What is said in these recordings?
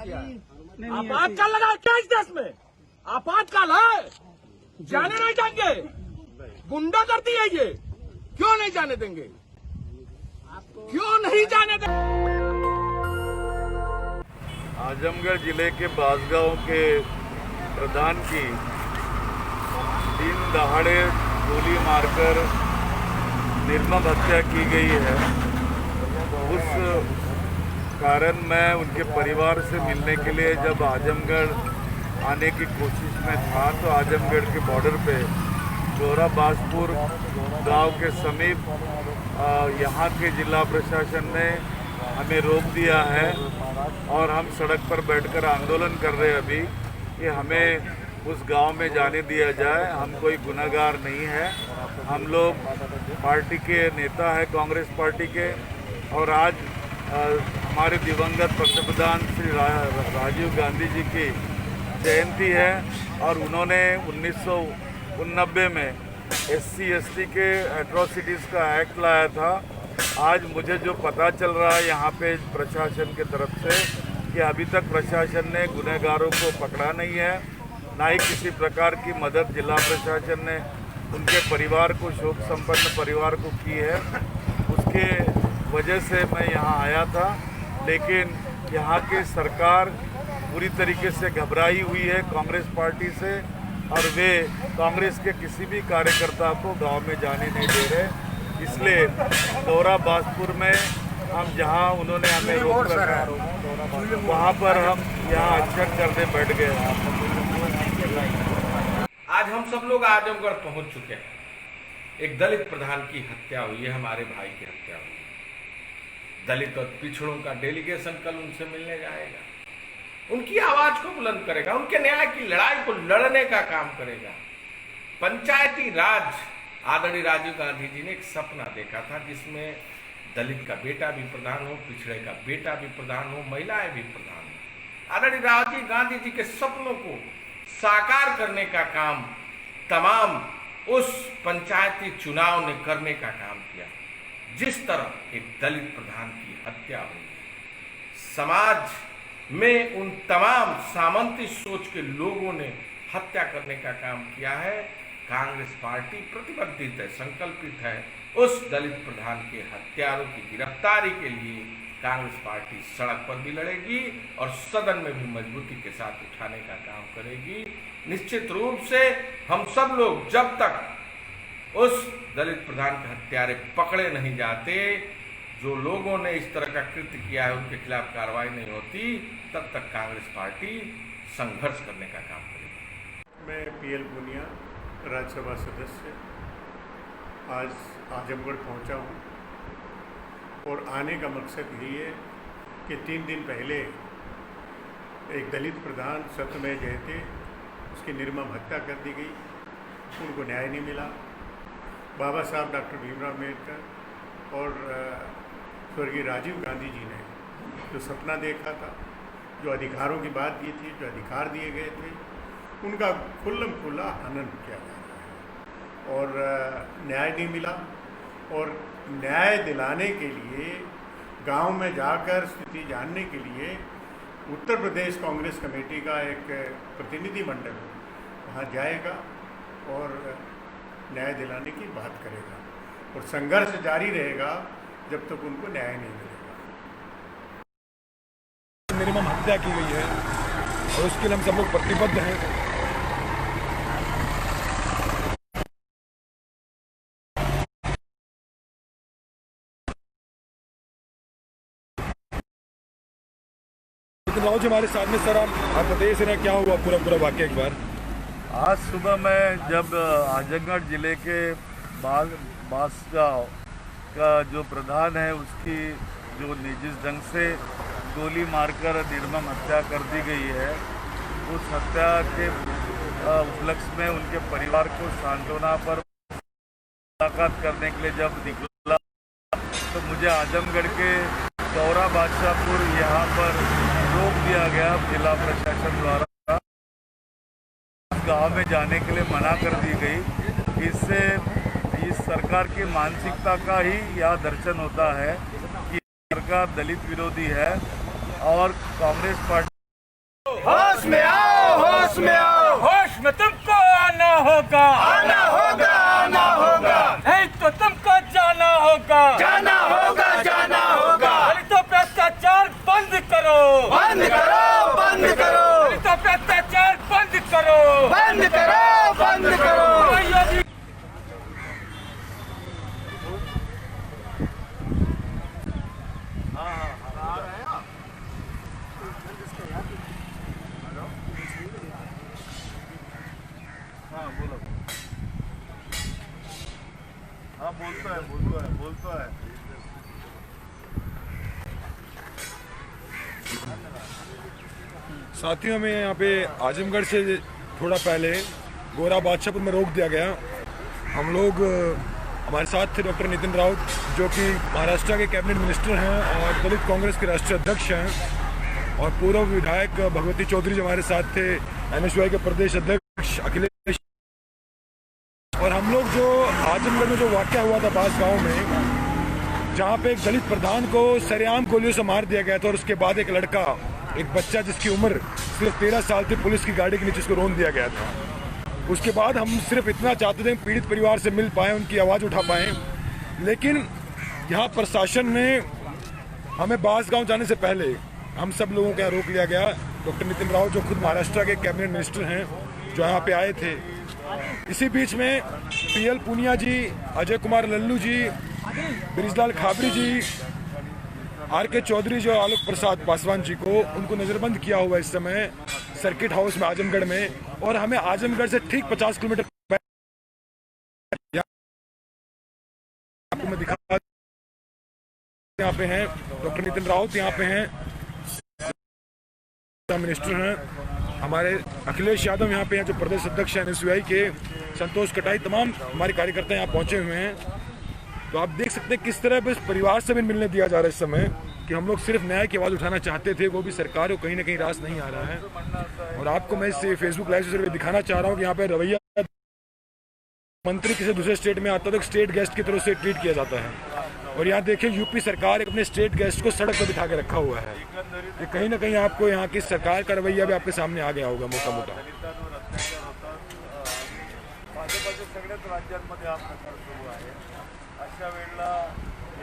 किया है। आपातकाल लगा क्या इस देश में? आपातकाल है, जाने नहीं देंगे। गुंडा करती है ये, क्यों नहीं जाने देंगे? क्यों नहीं जाने देंगे? आजमगढ़ जिले के बासगांव के प्रधान की दिन दहाड़े गोली मारकर निर्मम हत्या की गई है। उस कारण मैं उनके परिवार से मिलने के लिए जब आजमगढ़ आने की कोशिश में था तो आजमगढ़ के बॉर्डर पे गौरा बासपुर गांव के समीप यहाँ के जिला प्रशासन ने हमें रोक दिया है और हम सड़क पर बैठकर आंदोलन कर रहे हैं अभी कि हमें उस गांव में जाने दिया जाए। हम कोई गुनहगार नहीं है, हम लोग पार्टी के नेता हैं, कांग्रेस पार्टी के। और आज हमारे दिवंगत पंतप्रधान श्री राजीव गांधी जी की जयंती है और उन्होंने 1989 में SC/ST के एट्रोसिटीज़ का एक्ट लाया था। आज मुझे जो पता चल रहा है यहाँ पे प्रशासन के तरफ से कि अभी तक प्रशासन ने गुनहगारों को पकड़ा नहीं है, ना ही किसी प्रकार की मदद जिला प्रशासन ने उनके परिवार को, शोक संपन्न परिवार को की है। उसके वजह से मैं यहाँ आया था, लेकिन यहाँ की सरकार पूरी तरीके से घबराई हुई है कांग्रेस पार्टी से और वे कांग्रेस के किसी भी कार्यकर्ता को गांव में जाने नहीं दे रहे। इसलिए गौरा बासपुर में हम जहां उन्होंने हमें रोक रखा वहां पर हम यहां अक्षर करने बैठ गए। आज हम सब लोग आजमगढ़ पहुंच चुके हैं। एक दलित प्रधान की हत्या हुई है, हमारे भाई की हत्या हुई है। दलित और पिछड़ों का डेलीगेशन कल उनसे मिलने जाएगा, उनकी आवाज को बुलंद करेगा, उनके न्याय की लड़ाई को लड़ने का काम करेगा। पंचायती राज आदरणीय राजीव गांधी जी ने एक सपना देखा था जिसमें दलित का बेटा भी प्रधान हो, पिछड़े का बेटा भी प्रधान हो, महिलाएं भी प्रधान हो। आदरणीय राजीव गांधी जी के सपनों को साकार करने का काम तमाम उस पंचायती चुनाव ने करने का काम किया। जिस तरह एक दलित प्रधान की हत्या हुई, समाज में उन तमाम सामंती सोच के लोगों ने हत्या करने का काम किया है। कांग्रेस पार्टी प्रतिबद्ध है, संकल्पित है उस दलित प्रधान के हत्यारों की गिरफ्तारी के लिए। कांग्रेस पार्टी सड़क पर भी लड़ेगी और सदन में भी मजबूती के साथ उठाने का काम करेगी। निश्चित रूप से हम सब लोग जब तक उस दलित प्रधान के हत्यारे पकड़े नहीं जाते, जो लोगों ने इस तरह का कृत्य किया है उनके खिलाफ कार्रवाई नहीं होती, तब तक कांग्रेस पार्टी संघर्ष करने का काम करेगी। मैं PL पूनिया, राज्यसभा सदस्य, आज आजमगढ़ पहुंचा हूं और आने का मकसद यही है कि 3 दिन पहले एक दलित प्रधान सत्यमेव जयते, उसकी निर्मम हत्या कर दी गई, उनको न्याय नहीं मिला। बाबा साहब डॉक्टर भीमराव अम्बेडकर और स्वर्गीय राजीव गांधी जी ने जो सपना देखा था, जो अधिकारों की बात की थी, जो अधिकार दिए गए थे, उनका खुल्लम खुल्ला हनन किया जा रहा है और न्याय नहीं मिला। और न्याय दिलाने के लिए गांव में जाकर स्थिति जानने के लिए उत्तर प्रदेश कांग्रेस कमेटी का एक प्रतिनिधि मंडल वहां जाएगा और न्याय दिलाने की बात करेगा और संघर्ष जारी रहेगा जब तक उनको न्याय नहीं मिलेगा। निर्मम हत्या की गई है और उसके लिए हम सब लोग प्रतिबद्ध हैं। राव जी हमारे साथ में, सर आप प्रदेश में क्या हुआ पूरा वाक्य एक बार? आज सुबह मैं जब आजमगढ़ जिले के बासगांव का जो प्रधान है उसकी जो निजी ढंग से गोली मारकर निर्मम हत्या कर दी गई है, उस हत्या के उपलक्ष्य में उनके परिवार को सांत्वना पर मुलाकात करने के लिए जब निकला तो मुझे आजमगढ़ के गौरा बादशाहपुर यहाँ पर रोक दिया गया। जिला प्रशासन द्वारा गांव में जाने के लिए मना कर दी गई। इससे इस सरकार की मानसिकता का ही यह दर्शन होता है कि सरकार दलित विरोधी है और कांग्रेस पार्टी होश में आओ, होश में आओ, होश में तुमको आना होगा, आना होगा, आना होगा, नहीं तो तुमको जाना होगा, जाना होगा, जाना होगा। दलितों पे अत्याचार बंद करो, बंद करो, बंद करो, दलितों पे अत्याचार बंद करो, बंद करो, बंद करो। योगी हाँ बोलता है, बोलता है, बोलता है। साथियों में यहाँ पे आजमगढ़ से थोड़ा पहले गोरा बादशाहपुर में रोक दिया गया। हम लोग हमारे साथ थे डॉक्टर नितिन राउत, जो कि महाराष्ट्र के कैबिनेट मिनिस्टर हैं और दलित कांग्रेस के राष्ट्रीय अध्यक्ष हैं, और पूर्व विधायक भगवती चौधरी जो हमारे साथ थे, NSUI के प्रदेश अध्यक्ष अखिलेश। और हम लोग जो आजमगढ़ में जो वाक़या हुआ था बास गाँव में, जहाँ पे एक दलित प्रधान को सरेआम गोलियों से मार दिया गया था, और उसके बाद एक लड़का, एक बच्चा जिसकी उम्र सिर्फ 13 साल थी, पुलिस की गाड़ी के नीचे उसको रोन दिया गया था। उसके बाद हम सिर्फ इतना चाहते थे पीड़ित परिवार से मिल पाएँ, उनकी आवाज़ उठा पाएँ, लेकिन यहाँ प्रशासन ने हमें बांसगांव जाने से पहले हम सब लोगों को यहाँ रोक लिया गया। डॉक्टर नितिन राउत जो खुद महाराष्ट्र के कैबिनेट मिनिस्टर हैं, जो यहाँ पे आए थे। इसी बीच में PL पूनिया जी, अजय कुमार लल्लू जी, ब्रिजलाल खाबरी जी, RK चौधरी जो आलोक प्रसाद पासवान जी को, उनको नज़रबंद किया हुआ इस समय सर्किट हाउस में आजमगढ़ में। और हमें आजमगढ़ से ठीक 50 किलोमीटर आपको मैं दिखा, यहाँ पे हैं डॉक्टर नितिन राउत, यहाँ पे हैं मिनिस्टर हैं हमारे अखिलेश यादव, यहाँ पे हैं जो प्रदेश अध्यक्ष हैं NSUI के, संतोष कटाई, तमाम हमारे कार्यकर्ता यहाँ पहुँचे हुए हैं। तो आप देख सकते हैं किस तरह इस परिवार से भी मिलने दिया जा रहा है इस समय, कि हम लोग सिर्फ न्याय की आवाज़ उठाना चाहते थे, वो भी सरकार को कहीं ना कहीं रास नहीं आ रहा है। और आपको मैं इससे फेसबुक लाइव से दिखाना चाह रहा हूँ कि यहाँ पे रवैया, मंत्री किसी दूसरे स्टेट में आता है तो स्टेट गेस्ट की तरफ से ट्रीट किया जाता है, और यहाँ देखिए यूपी सरकार अपने स्टेट गेस्ट को सड़क पर बिठा के रखा हुआ है। ये कहीं ना कहीं आपको यहाँ की सरकार का रवैया भी आपके सामने आ गया होगा मोटा मोटा। सगळ्याच राज्यांमध्ये हा प्रकार सुरू आहे। अशा वेळेला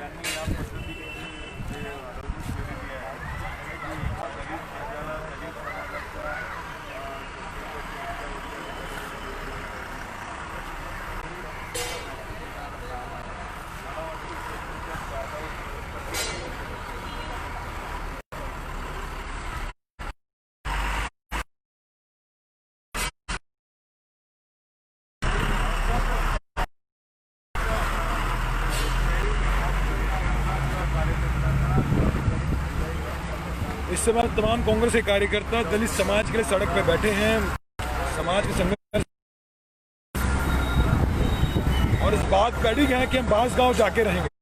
यांनी या पद्धतीने जे आरोग्य केलेली आहे, दलित प्रजाला, दलित समाजाच्या इस समय तमाम कांग्रेस के कार्यकर्ता दलित समाज के लिए सड़क पर बैठे हैं, समाज के संघर्ष, और इस बात पर अड़िग है कि हम बांसगांव जाके रहेंगे।